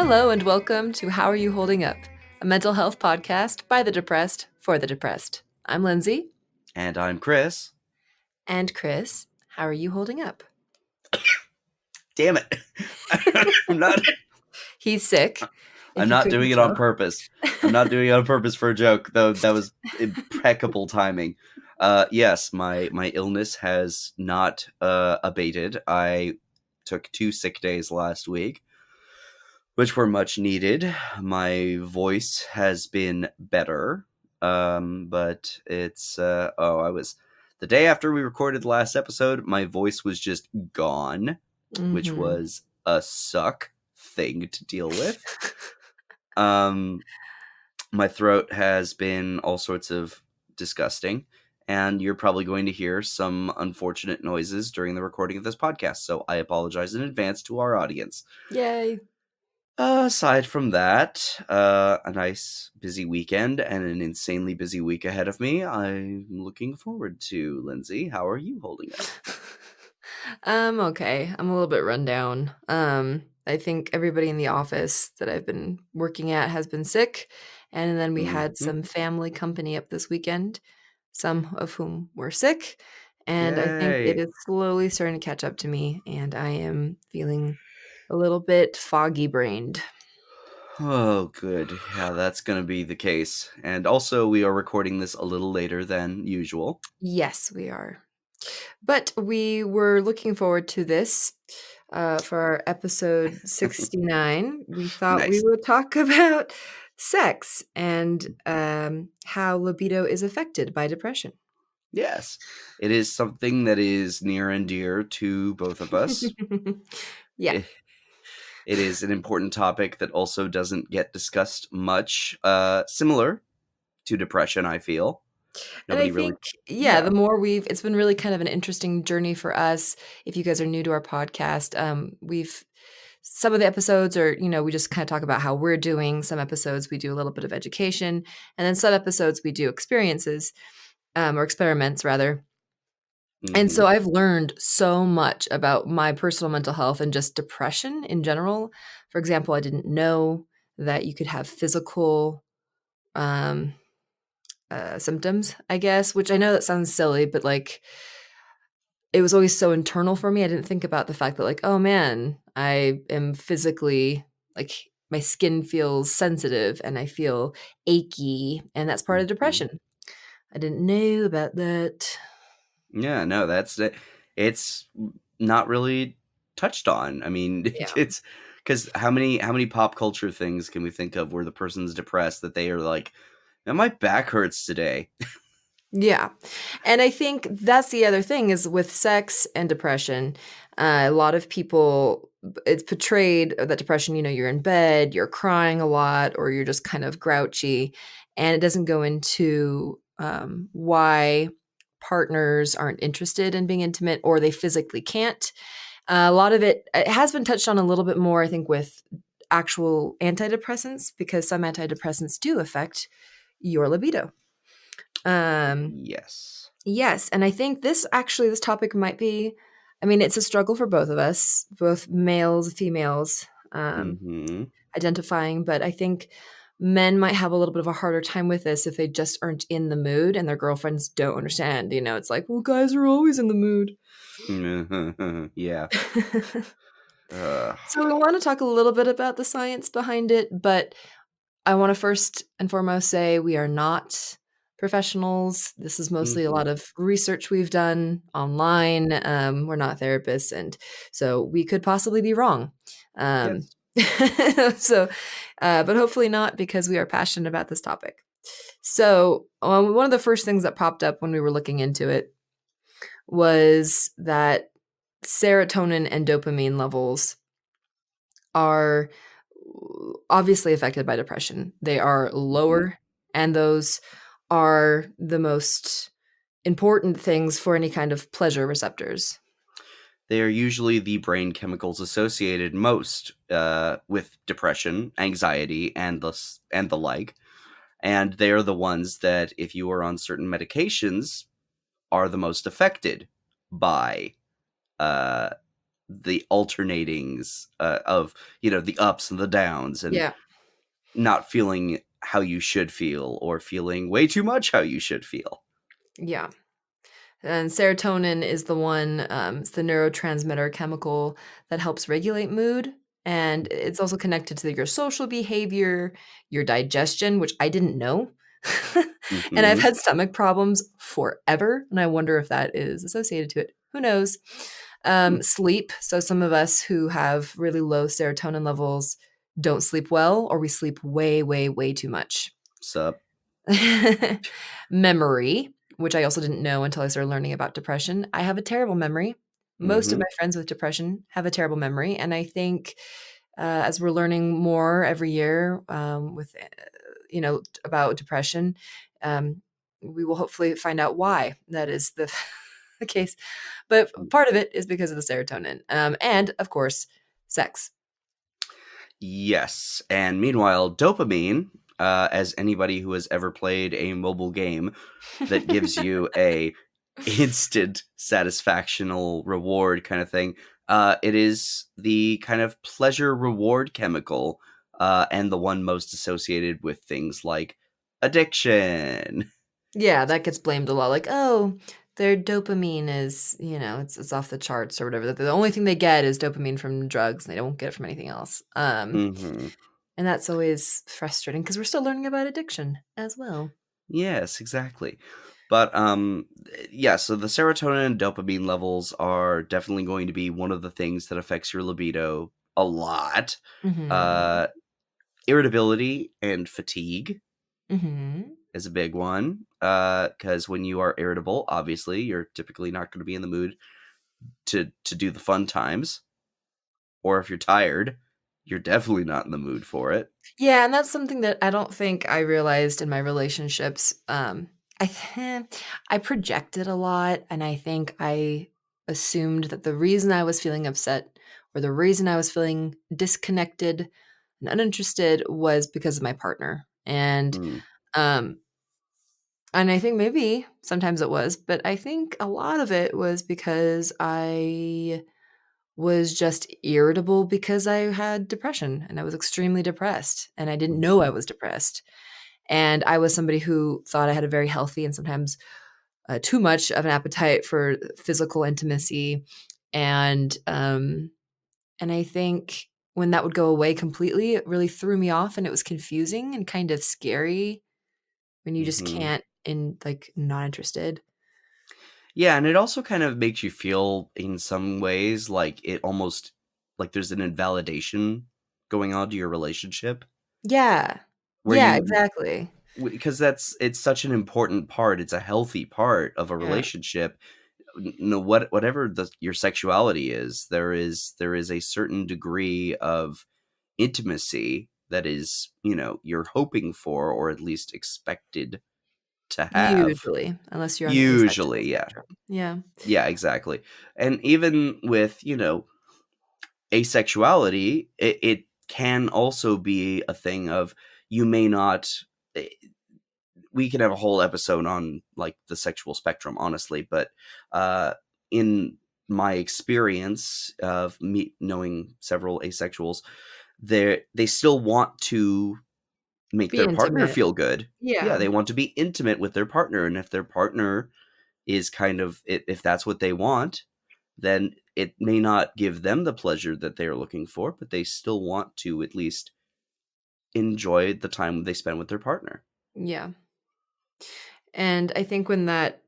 Hello and welcome to How Are You Holding Up, a mental health podcast by the depressed for the depressed. I'm Lindsey. And I'm Chris. And Chris, how are you holding up? Damn it. I'm not. He's sick. I'm not doing it on purpose. I'm not doing it on purpose for a joke, though. That was impeccable timing. Yes, my illness has not abated. I took 2 sick days last week, which were much needed. My voice has been better, but it's the day after we recorded the last episode, my voice was just gone, which was a suck thing to deal with. My throat has been all sorts of disgusting, and you're probably going to hear some unfortunate noises during the recording of this podcast, so I apologize in advance to our audience. Yay. Aside from that, a nice busy weekend and an insanely busy week ahead of me. I'm looking forward to. Lindsey, how are you holding up? Okay. I'm a little bit run down. I think everybody in the office that I've been working at has been sick, and then we had some family company up this weekend, some of whom were sick, and I think it is slowly starting to catch up to me, and I am feeling a little bit foggy-brained. Oh, good. Yeah, that's going to be the case. And also, we are recording this a little later than usual. Yes, we are. But we were looking forward to this for our episode 69. We thought we would talk about sex and how libido is affected by depression. Yes, it is something that is near and dear to both of us. Yeah. It is an important topic that also doesn't get discussed much, similar to depression, I feel. Nobody and I think, the more it's been really kind of an interesting journey for us. If you guys are new to our podcast, some of the episodes are, we just kind of talk about how we're doing. Some episodes we do a little bit of education, and then some episodes we do experiences, or experiments rather. And so I've learned so much about my personal mental health and just depression in general. For example, I didn't know that you could have physical symptoms, I guess, which I know that sounds silly, but like it was always so internal for me. I didn't think about the fact that like, oh man, I am physically like my skin feels sensitive and I feel achy, and that's part of depression. I didn't know about that. Yeah, no, it's not really touched on. I mean, it's because how many pop culture things can we think of where the person's depressed that they are like, my back hurts today. Yeah. And I think that's the other thing is with sex and depression, a lot of people, it's portrayed that depression, you're in bed, you're crying a lot, or you're just kind of grouchy. And it doesn't go into why partners aren't interested in being intimate or they physically can't. A lot of it has been touched on a little bit more, I think, with actual antidepressants, because some antidepressants do affect your libido. Yes. And I think this topic might be, it's a struggle for both of us, both males, females, identifying, but I think men might have a little bit of a harder time with this if they just aren't in the mood and their girlfriends don't understand. It's like, well, guys are always in the mood. Yeah. So we want to talk a little bit about the science behind it, but I want to first and foremost say we are not professionals. This is mostly a lot of research we've done online. We're not therapists, and so we could possibly be wrong. Yes. But hopefully not, because we are passionate about this topic. So one of the first things that popped up when we were looking into it was that serotonin and dopamine levels are obviously affected by depression. They are lower, and those are the most important things for any kind of pleasure receptors. They are usually the brain chemicals associated most with depression, anxiety, and the like. And they are the ones that, if you are on certain medications, are the most affected by the alternatings of, the ups and the downs, and Yeah. not feeling how you should feel, or feeling way too much how you should feel. Yeah. And serotonin is the one, it's the neurotransmitter chemical that helps regulate mood. And it's also connected to your social behavior, your digestion, which I didn't know. And I've Hmm. had stomach problems forever. And I wonder if that is associated to it. Who knows? Hmm. Sleep. So some of us who have really low serotonin levels don't sleep well, or we sleep way, way, way too much. Sup. Memory, which I also didn't know until I started learning about depression. I have a terrible memory. Most of Hmm. my friends with depression have a terrible memory, and I think, as we're learning more every year, about depression, we will hopefully find out why that is the the case. But part of it is because of the serotonin, and of course, sex. Yes. And meanwhile, dopamine, as anybody who has ever played a mobile game that gives you a instant satisfactional reward kind of thing, it is the kind of pleasure reward chemical, and the one most associated with things like addiction. Yeah, that gets blamed a lot, like, "Oh, their dopamine is, it's off the charts," or whatever. The only thing they get is dopamine from drugs, and they don't get it from anything else. Hmm. And that's always frustrating because 'cause we're still learning about addiction as well. Yes, exactly. But yeah, so the serotonin and dopamine levels are definitely going to be one of the things that affects your libido a lot. Mhm. Uh Irritability and fatigue Mhm. is a big one. Cuz when you are irritable, obviously, you're typically not going to be in the mood to do the fun times, or if you're tired, you're definitely not in the mood for it. Yeah, and that's something that I don't think I realized in my relationships. I projected a lot, and I think I assumed that the reason I was feeling upset or the reason I was feeling disconnected and uninterested was because of my partner. Mm, Um, and I think maybe sometimes it was, but I think a lot of it was because I was just irritable because I had depression and I was extremely depressed and I didn't know I mhm, was depressed. And I was somebody who thought I had a very healthy and sometimes too much of an appetite for physical intimacy. And and I think when that would go away completely, it really threw me off and it was confusing and kind of scary when you just mhm. can't not interested. Yeah, and it also kind of makes you feel in some ways like it almost like there's an invalidation going on to your relationship, Yeah. where Yeah, you, exactly. because it's such an important part, it's a healthy part of a Yeah. relationship. No, whatever your sexuality is, there is a certain degree of intimacy that is, you're hoping for, or at least expected to have. Usually, unless you're on the asexual Usually, yeah. spectrum. Yeah. Yeah, exactly. And even with, asexuality, it can also be a thing of, you may not. eh, We can have a whole episode on like the sexual spectrum, honestly, but in my experience of me knowing several asexuals, they still want to make Be their partner intimate. feel good. Yeah, Yeah. they want to be intimate with their partner, and if their partner is kind of, if that's what they want, then it may not give them the pleasure that they are looking for, but they still want to at least enjoy the time they spend with their partner. Yeah. And I think when that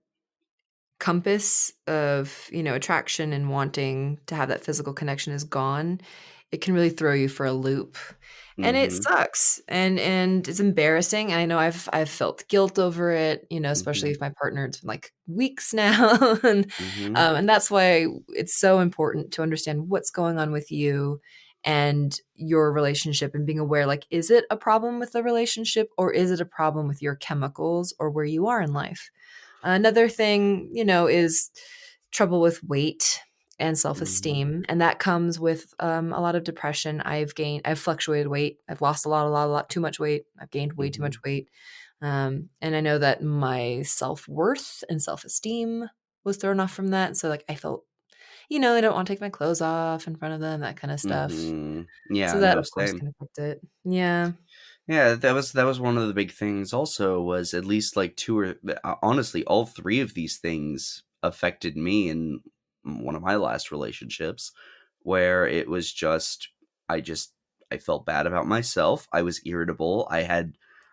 compass of, attraction and wanting to have that physical connection is gone, it can really throw you for a loop. And it Mhm. sucks, and it's embarrassing, and I know I've felt guilt over it, especially Mhm. if my partner it's been, like, weeks now, Mhm. and that's why it's so important to understand what's going on with you and your relationship and being aware, like, is it a problem with the relationship, or is it a problem with your chemicals or where you are in life? Another thing, is trouble with weight and Mhm. self-esteem, and that comes with, a lot of depression. I've fluctuated weight. I've lost a lot too much weight. I've gained way too Mhm. much weight. And I know that my self-worth and self-esteem was thrown off from that, so, like, I felt I don't wanna take my clothes off in front of them, that kinda stuff. So Yeah, that, no, of course, same. can affect it. Yeah. Yeah, that was one of the big things also was at least like two or honestly all three of these things affected me in one of my last relationships where it was just I felt bad about myself. I was irritable. I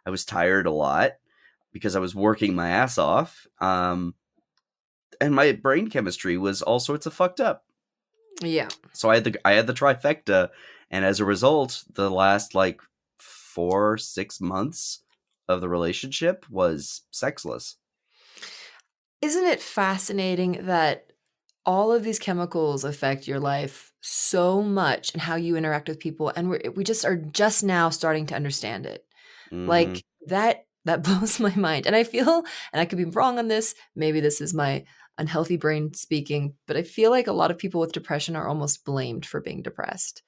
was tired a lot because I was working my ass off. And my brain chemistry was all sorts of fucked up. Yeah. So I had the trifecta, and as a result, the last like 4 6 months of the relationship was sexless. Isn't it fascinating that all of these chemicals affect your life so much and how you interact with people, and we just are just now starting to understand it. Hmm. Like, that blows my mind, and I feel, and I could be wrong on this, maybe this is my unhealthy brain speaking, but I feel like a lot of people with depression are almost blamed for being depressed.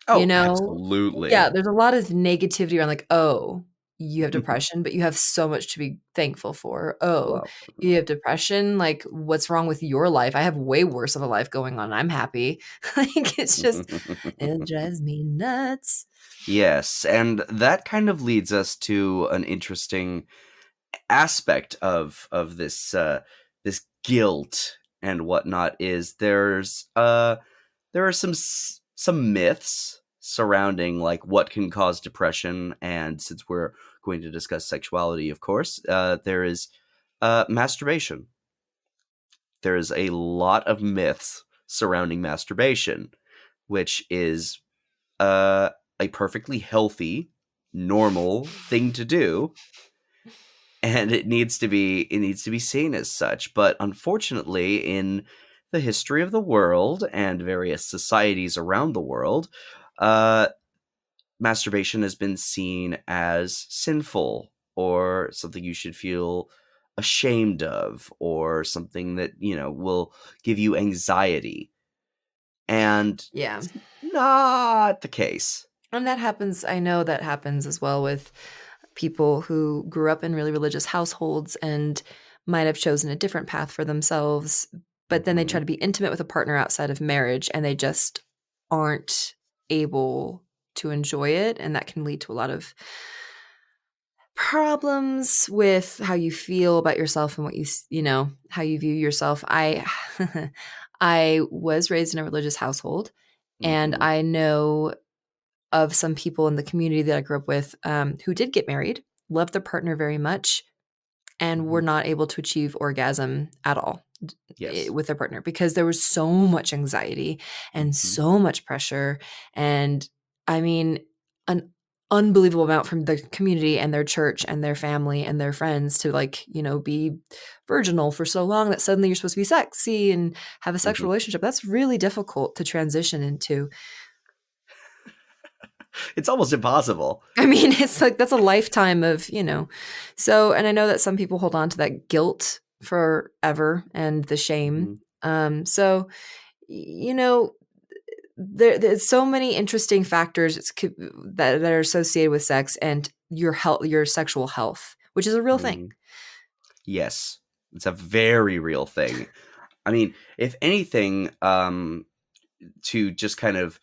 You Oh, know? Yeah, absolutely. there's a lot of negativity around like, "Oh, you have depression, but you have so much to be thankful for. Oh, Well, you have depression, like, what's wrong with your life? I have way worse of a life going on, I'm happy." Like, it drives me nuts. yes, and that kind of leads us to an interesting aspect of this guilt and whatnot. Is there are some myths surrounding like what can cause depression, and since we're going to discuss sexuality, of course, there is masturbation. There is a lot of myths surrounding masturbation, which is uh, a perfectly healthy, normal thing to do, and it needs to be seen as such. But unfortunately, in the history of the world and various societies around the world, uh, masturbation has been seen as sinful or something you should feel ashamed of or something that will give you anxiety, and Yeah. it's not the case. And that happens, I know that happens as well with people who grew up in really religious households and might have chosen a different path for themselves, but then they try Hmm. to be intimate with a partner outside of marriage and they just aren't able to enjoy it, and that can lead to a lot of problems with how you feel about yourself and what how you view yourself. I was raised in a religious household, and Hmm. I know of some people in the community that I grew up with, who did get married, loved their partner very much, and Hmm. were not able to achieve orgasm at all Yes. with their partner because there was so much anxiety and Hmm. so much pressure. And I mean, an unbelievable amount from the community and their church and their family and their friends to be virginal for so long that suddenly you're supposed to be sexy and have a Hmm. sexual relationship. That's really difficult to transition into. It's almost impossible. I mean, it's like that's a lifetime of, so, and I know that some people hold on to that guilt forever and the shame. Hmm. So, you know, there's so many interesting factors that are associated with sex and your health, your sexual health, which is a real thing. Hmm. Yes, it's a very real thing. I mean, if anything, to just kind of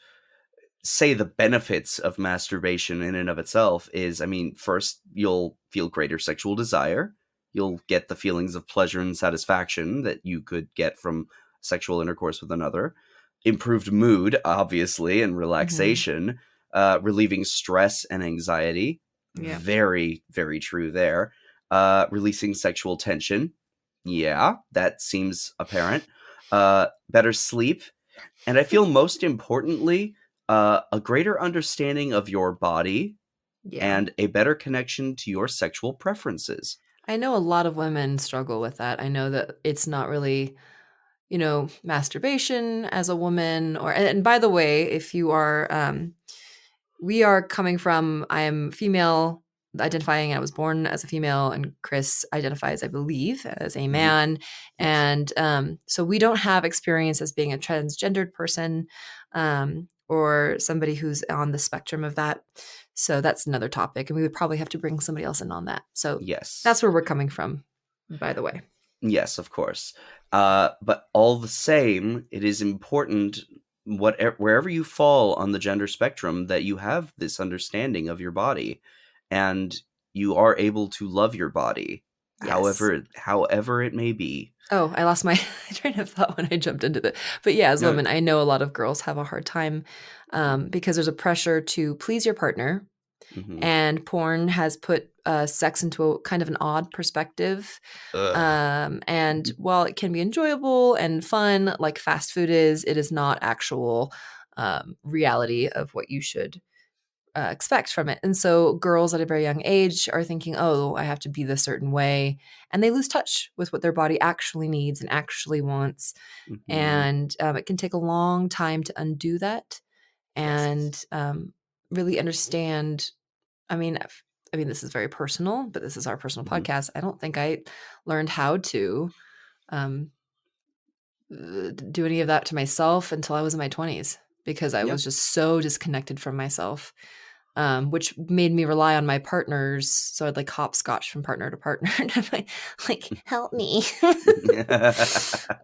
say the benefits of masturbation in and of itself is, I mean, first, you'll feel greater sexual desire. You'll get the feelings of pleasure and satisfaction that you could get from sexual intercourse with another. Improved mood, obviously, and Mhm. relaxation, relieving stress and anxiety. Yeah. Very, very true there. Releasing sexual tension. Yeah, that seems apparent. Better sleep, and I feel most importantly, a greater understanding of your body Yeah. and a better connection to your sexual preferences. I know a lot of women struggle with that. I know that it's not really masturbation as a woman, and by the way, if you are, we are coming from, I am female identifying, I was born as a female, and Chris identifies, I believe, as a Hmm. man. Yes. And so we don't have experience as being a transgendered person, or somebody who's on the spectrum of that. So that's another topic. And we would probably have to bring somebody else in on that. So Yes. that's where we're coming from, by the way. Yes, of course. But all the same, it is important, wherever you fall on the gender spectrum, that you have this understanding of your body, and you are able to love your body, Yes. however it may be. Oh, I lost my train of thought when I jumped into the but yeah, as No. women, I know a lot of girls have a hard time, because there's a pressure to please your partner, Mm-hmm. and porn has put, sex into a kind of an odd perspective, Ugh. and while it can be enjoyable and fun, like fast food is, it is not actual, reality of what you should expect from it. And so girls at a very young age are thinking, oh, I have to be this certain way. And they lose touch with what their body actually needs and actually wants. Mm-hmm. And it can take a long time to undo that Yes. and really understand. I mean, this is very personal, but this is our personal Mm-hmm. podcast. I don't think I learned how to um, do any of that to myself until I was in my 20s because I Yeah. was just so disconnected from myself, which made me rely on my partners. So I'd like hopscotch from partner to partner. And I'm like, help me.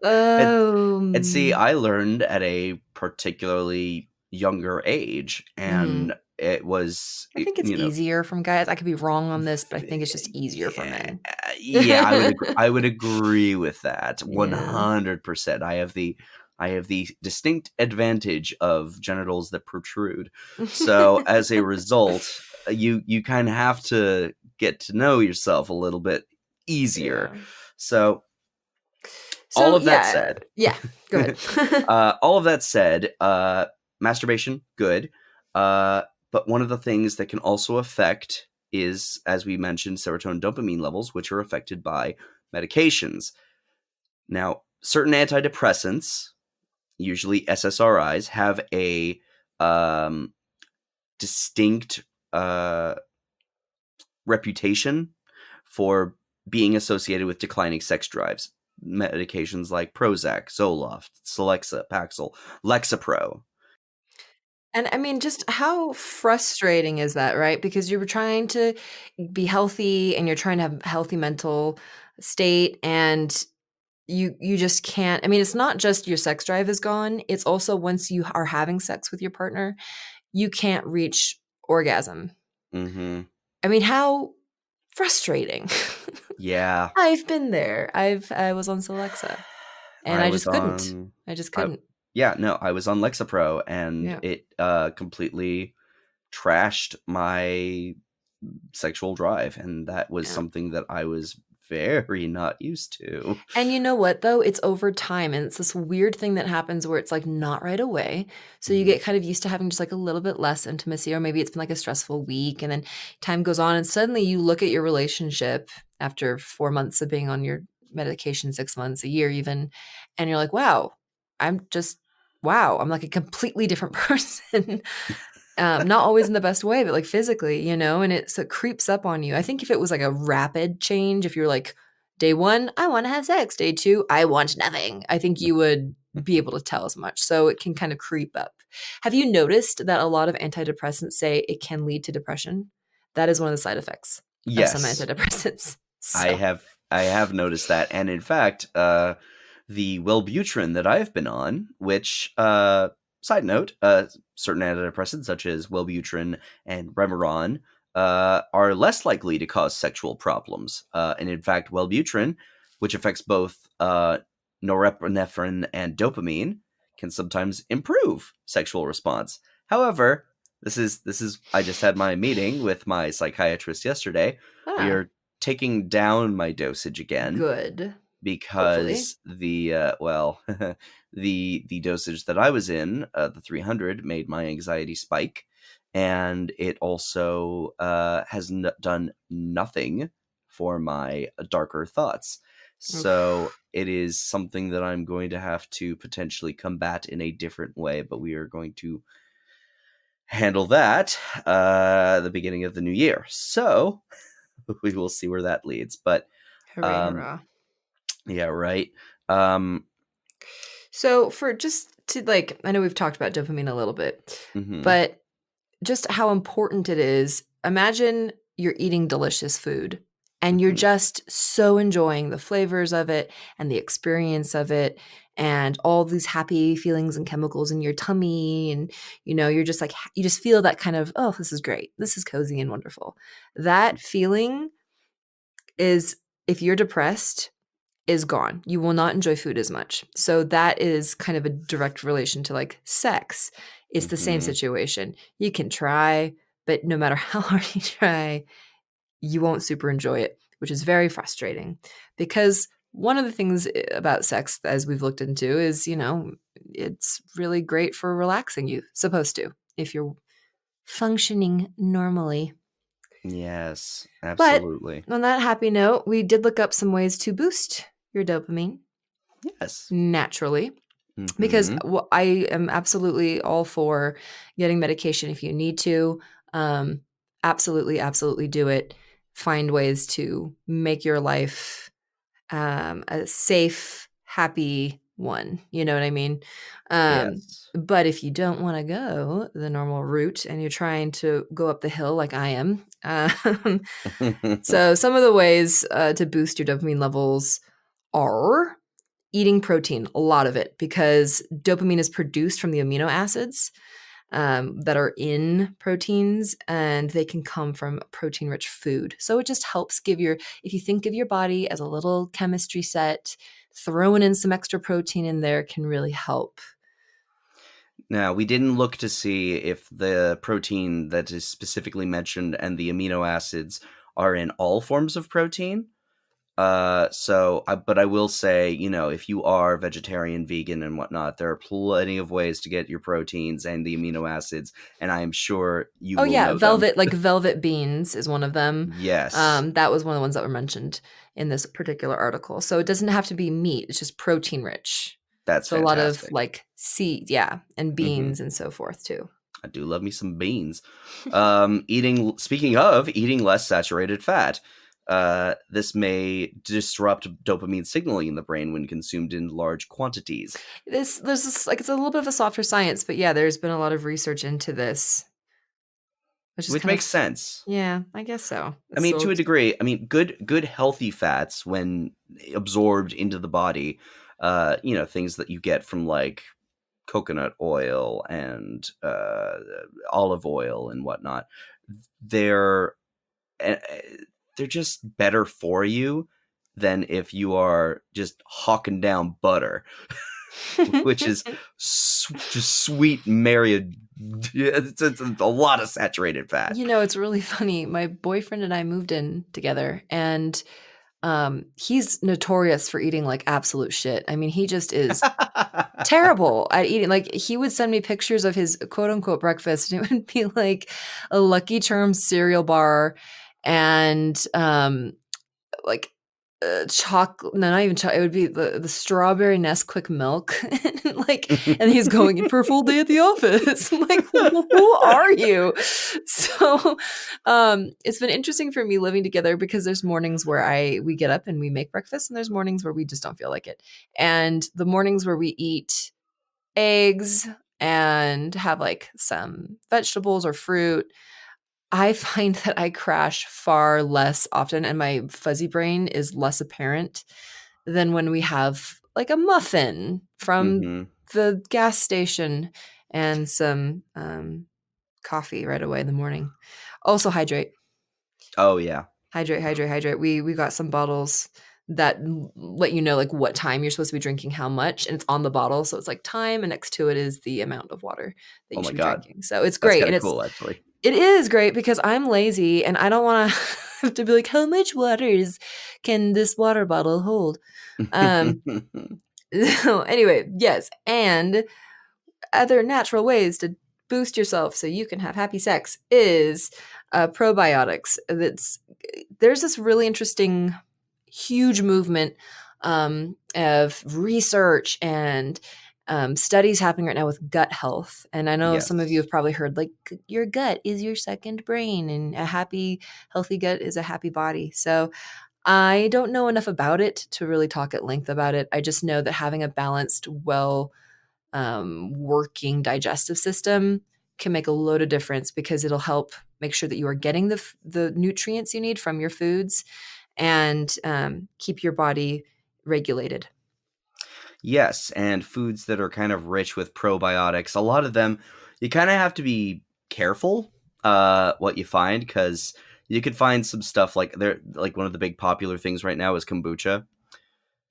and and see, um, I learned at a particularly younger age, mhm. and it was, I think it's you know, easier from guys. I could be wrong on this, but I think it's just easier for yeah, men. yeah, I would agree with that Yeah. 100%. I have the distinct advantage of genitals that protrude. So as a result, you kind of have to get to know yourself a little bit easier. Yeah. So all So of that yeah, said, yeah. Go ahead. all of that said, masturbation, good. But one of the things that can also affect is, as we mentioned, serotonin dopamine levels, which are affected by medications. Now, certain antidepressants, usually SSRIs, have a distinct uh, reputation for being associated with declining sex drives. Medications like Prozac, Zoloft, Celexa, Paxil, Lexapro. And I mean, just how frustrating is that, right? Because you were trying to be healthy and you're trying to have a healthy mental state and you just can't. I mean, it's not just your sex drive is gone, it's also once you are having sex with your partner, you can't reach orgasm. Mm-hmm. I mean, how frustrating. Yeah, I've been there. I was on Celexa and I I was just couldn't. on. I just I couldn't. Yeah, no, I was on Lexapro, and Yeah. it completely trashed my sexual drive, and that was Yeah. something that I was very not used to. And you know what though? It's over time, and it's this weird thing that happens where it's, like, not right away. So you Mm-hmm. get kind of used to having just, like, a little bit less intimacy, or maybe it's been, like, a stressful week, and then time goes on, and suddenly you look at your relationship after 4 months of being on your medication, 6 months, a year even, and you're like, "Wow, I'm just wow, I'm, like, a completely different person." Not always in the best way, but, like, physically, and it creeps up on you. I think if it was, like, a rapid change, if you're like, "Day 1, I wanna have sex. Day 2, I want nothing." I think you would be able to tell as much, so it can kind of creep up. Have you noticed that a lot of antidepressants say it can lead to depression? That is one of the side effects of some Yes, antidepressants. I So have I have noticed that, and in fact, the Wellbutrin that I've been on, which side note, certain antidepressants such as Wellbutrin and Remeron are less likely to cause sexual problems, and in fact, Wellbutrin, which affects both norepinephrine and dopamine, can sometimes improve sexual response. However, this is I just had my meeting with my psychiatrist yesterday. We Ah, are taking down my dosage again good. Hopefully. because the dosage that I was in, the 300, made my anxiety spike, and it also has done nothing for my darker thoughts. So Oof. it is something that I'm going to have to potentially combat in a different way, but we are going to handle that the beginning of the new year. So we will see where that leads. But Hooray, um, hurrah. yeah, right. Um, So for just to like, I know we've talked about dopamine a little bit, mhm. but just how important it is. Imagine you're eating delicious food and you're Mhm. just so enjoying the flavors of it and the experience of it and all these happy feelings and chemicals in your tummy. And, you're just like, you just feel that kind of, oh, this is great. This is cozy and wonderful. That feeling is, if you're depressed, is gone. You will not enjoy food as much. So that is kind of a direct relation to like sex. It's the same Mhm. situation. You can try, but no matter how hard you try, you won't super enjoy it, which is very frustrating because one of the things about sex, as we've looked into, is, it's really great for relaxing you, supposed to, if you're functioning normally. Yes, But absolutely. on that happy note, we did look up some ways to boost your dopamine Yes. naturally. Because Mhm. I am absolutely all for getting medication if you need to. Um, absolutely, absolutely do it. Find ways to make your life a safe, happy one. You know what I mean? Yes. But if you don't want to go the normal route and you're trying to go up the hill like I am, so some of the ways to boost your dopamine levels are eating protein, a lot of it, because dopamine is produced from the amino acids that are in proteins, and they can come from protein rich food. So it just helps if you think of your body as a little chemistry set, throwing in some extra protein in there can really help. Now, we didn't look to see if the protein that is specifically mentioned and the amino acids are in all forms of protein. But I will say, if you are vegetarian, vegan, and whatnot, there are plenty of ways to get your proteins and the amino acids, and I am sure you Oh will yeah, know them. velvet beans is one of them. Yes, That was one of the ones that were mentioned in this particular article. So it doesn't have to be meat; it's just protein rich. that's So a lot of fantastic. like seeds, yeah, and Hmm. beans and so forth too. I do love me some beans. Speaking of eating less saturated fat, this may disrupt dopamine signaling in the brain when consumed in large quantities. There's this like it's a little bit of a softer science, but yeah, there's been a lot of research into this, which is Which kind makes of sense. yeah, I guess so. I It's mean, still to a degree. I mean, good healthy fats when absorbed into the body, things that you get from like coconut oil and olive oil and whatnot. They're eh, eh, they're just better for you than if you are just hawking down butter, which is just sweet Mary. It's a lot of saturated fat. It's really funny. My boyfriend and I moved in together, and he's notorious for eating like absolute shit. I mean, he just is terrible at eating. Like he would send me pictures of his quote unquote breakfast, and it would be like a Lucky Charms cereal bar and like chocolate, no, not even chocolate, it would be the strawberry Nesquik milk. And he's going in for a full day at the office. I'm like, who are you? So it's been interesting for me living together because there's mornings where we get up and we make breakfast, and there's mornings where we just don't feel like it. And the mornings where we eat eggs and have like some vegetables or fruit, I find that I crash far less often and my fuzzy brain is less apparent than when we have like a muffin from Hmm. the gas station and some coffee right away in the morning. Also hydrate. Oh yeah. Hydrate, hydrate, hydrate. We got some bottles that let you know like what time you're supposed to be drinking how much, and it's on the bottle, so it's like time, and next to it is the amount of water that Oh you my should be god, drinking. So it's that's great, kind and of cool, actually. it is great because I'm lazy and I don't want to have to be like, how much can this water bottle hold? Um, so anyway, yes, and other natural ways to boost yourself so you can have happy sex is probiotics. There's this really interesting, huge movement of research and studies happening right now with gut health. And I know some of you Yes. have probably heard like your gut is your second brain, and a happy, healthy gut is a happy body. So I don't know enough about it to really talk at length about it. I just know that having a balanced, well working digestive system can make a load of difference because it'll help make sure that you are getting the nutrients you need from your foods, and keep your body regulated. Yes, and foods that are kind of rich with probiotics. A lot of them, you kind of have to be careful what you find, because you could find some stuff like there, like one of the big popular things right now is kombucha,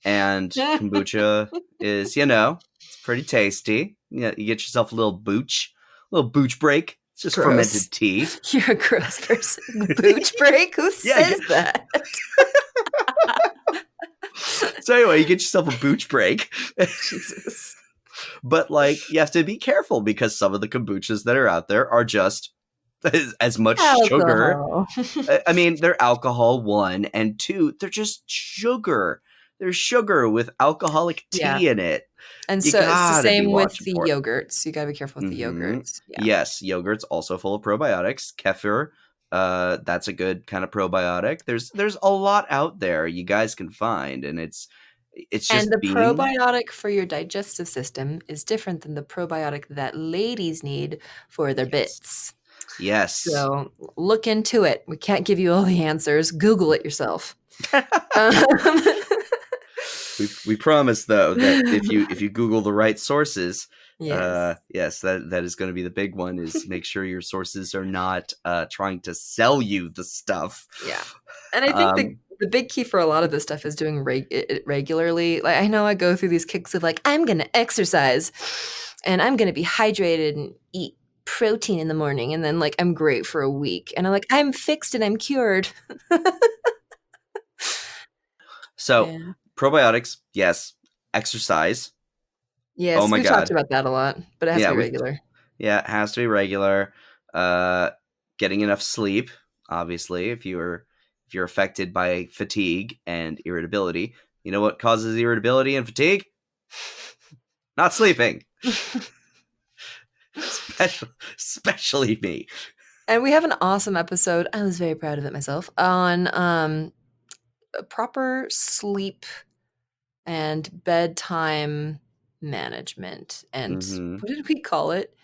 and kombucha is, it's pretty tasty. You get yourself a little booch break. It's just Gross. fermented tea. You're a gross person. Booch break? Who Yeah, says that? So anyway, you get yourself a booch break. Jesus. But like, you have to be careful because some of the kombuchas that are out there are just as much sugar. Alcohol. I mean, they're alcohol, one, and two, they're just sugar. There's sugar with alcoholic tea in it. And You so it's the gotta be same with watching the for it. yogurts. You got to be careful with the yogurts. Yeah. Yes, yogurt's also full of probiotics. Kefir, that's a good kind of probiotic. There's a lot out there you guys can find, and it's just And the being probiotic for your digestive system is different than the probiotic that ladies need for their bits. Yes. So look into it. We can't give you all the answers. Google it yourself. We promise though that if you Google the right sources, yes, that is going to be the big one. Is make sure your sources are not trying to sell you the stuff. Yeah, and I think the big key for a lot of this stuff is doing it regularly. Like I know I go through these kicks of like I'm going to exercise, and I'm going to be hydrated and eat protein in the morning, and then like I'm great for a week, and I'm like I'm fixed and I'm cured. So probiotics, yes. Exercise. Yes, Oh my we've God. talked about that a lot, but it has to be regular. Yeah, it has to be regular. Getting enough sleep, obviously, if you're affected by fatigue and irritability. You know what causes irritability and fatigue? Not sleeping. Especially me. And we have an awesome episode, I was very proud of it myself, on proper sleep and bedtime management. And what did we call it?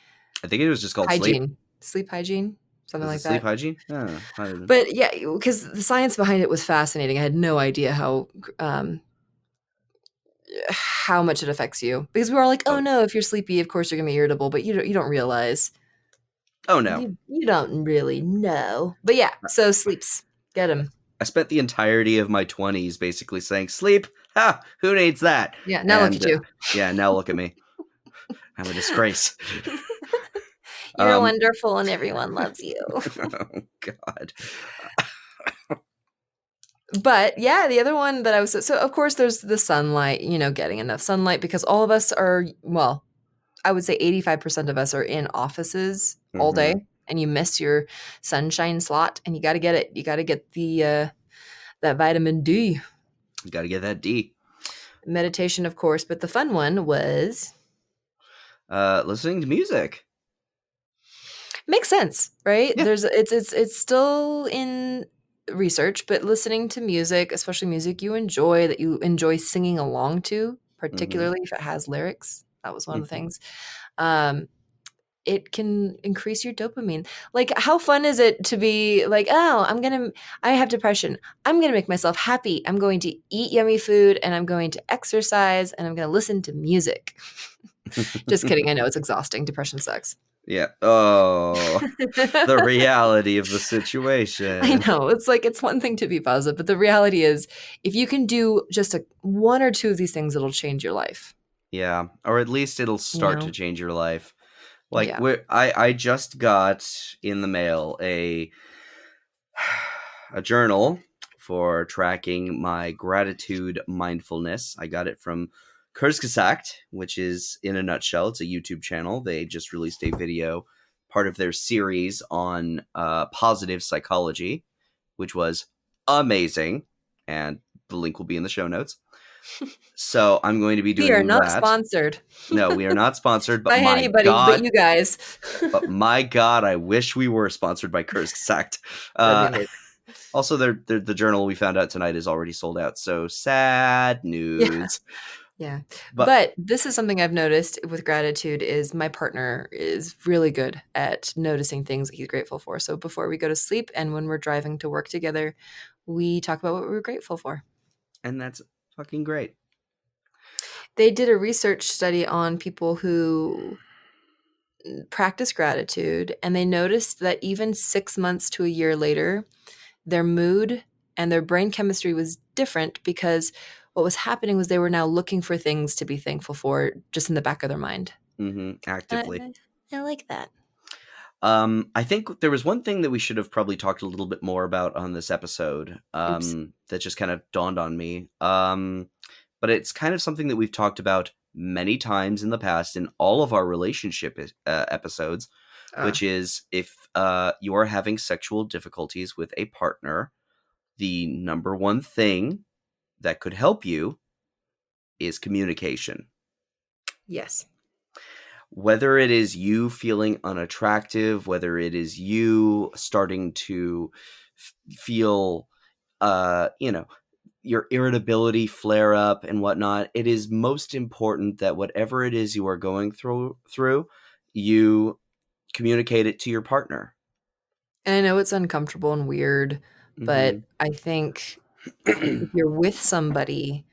I think it was just called hygiene. Sleep hygiene? Something like that. Sleep hygiene? But yeah, because the science behind it was fascinating. I had no idea how much it affects you. Because we were all like, oh no, if you're sleepy, of course you're going to be irritable. But you don't realize. Oh no. You don't really know. But yeah, so sleeps. Get them. I spent the entirety of my 20s basically saying, sleep? Ha! Who needs that? Yeah, now look at you. Yeah, now look at me. I'm a disgrace. You're wonderful and everyone loves you. Oh, God. But yeah, the other one that I was... So, of course, there's the sunlight, getting enough sunlight because all of us are, well, I would say 85% of us are in offices all day and you miss your sunshine slot and you got to get it. You got to get the that vitamin D. You got to get that D. Meditation, of course, but the fun one was... listening to music. Makes sense, right? Yeah. It's still in research, but listening to music, especially music you enjoy, that you enjoy singing along to, particularly if it has lyrics, that was one of the things, it can increase your dopamine. Like, how fun is it to be like, oh, I have depression. I'm going to make myself happy. I'm going to eat yummy food and I'm going to exercise and I'm going to listen to music. Just kidding. I know it's exhausting. Depression sucks. Yeah. Oh, the reality of the situation. I know. It's like, it's one thing to be positive, but the reality is if you can do just one or two of these things, it'll change your life. Yeah. Or at least it'll start to change your life. Like I just got in the mail a journal for tracking my gratitude mindfulness. I got it from Kurzgesagt, which is, in a nutshell, it's a YouTube channel. They just released a video, part of their series on positive psychology, which was amazing. And the link will be in the show notes. So I'm going to be doing that. We are not sponsored. No, we are not sponsored. But by anybody but you guys. But my God, I wish we were sponsored by Kurzgesagt. Also, the journal we found out tonight is already sold out. So sad news. Yeah. But this is something I've noticed with gratitude is my partner is really good at noticing things that he's grateful for. So before we go to sleep and when we're driving to work together, we talk about what we were grateful for. And that's fucking great. They did a research study on people who practice gratitude, and they noticed that even 6 months to a year later, their mood and their brain chemistry was different because what was happening was they were now looking for things to be thankful for just in the back of their mind. Actively. I like that. I think there was one thing that we should have probably talked a little bit more about on this episode that just kind of dawned on me. But it's kind of something that we've talked about many times in the past in all of our relationship episodes, which is if you are having sexual difficulties with a partner, the number one thing that could help you is communication. Yes. Whether it is you feeling unattractive, whether it is you starting to feel, your irritability flare up and whatnot, it is most important that whatever it is you are going through, you communicate it to your partner. And I know it's uncomfortable and weird, but I think if you're with somebody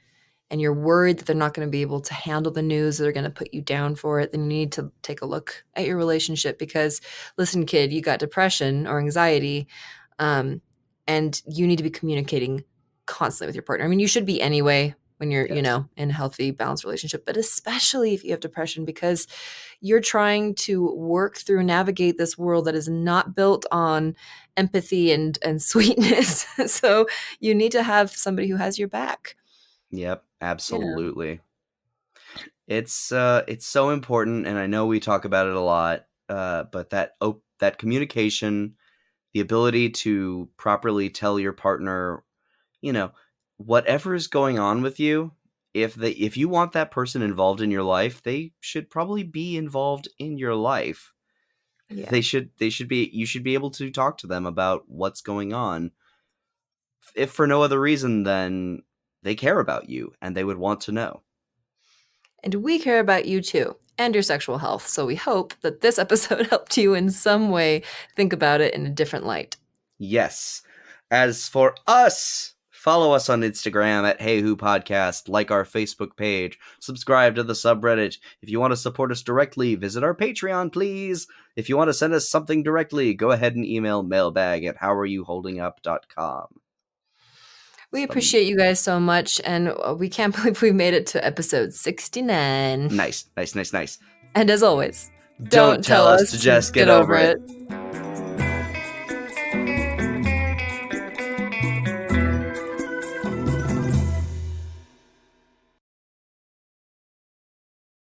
and you're worried that they're not going to be able to handle the news, they're going to put you down for it, then you need to take a look at your relationship because, listen, kid, you got depression or anxiety, and you need to be communicating constantly with your partner. I mean, you should be anyway when you're, Yes. in a healthy, balanced relationship, but especially if you have depression because you're trying to work through, navigate this world that is not built on empathy and sweetness. So you need to have somebody who has your back. Yep, absolutely. It's so important, and I know we talk about it a lot, but that communication, the ability to properly tell your partner, whatever is going on with you, if you want that person involved in your life, they should probably be involved in your life. Yeah. You should be able to talk to them about what's going on, if for no other reason than they care about you and they would want to know. And we care about you too, and your sexual health. So we hope that this episode helped you in some way think about it in a different light. Yes. As for us, follow us on Instagram at HAYHU Podcast, like our Facebook page, subscribe to the subreddit. If you want to support us directly, visit our Patreon, please. If you want to send us something directly, go ahead and email mailbag@howareyouholdingup.com. We appreciate you guys so much, and we can't believe we made it to episode 69. Nice. And as always, Don't tell us to just get over it.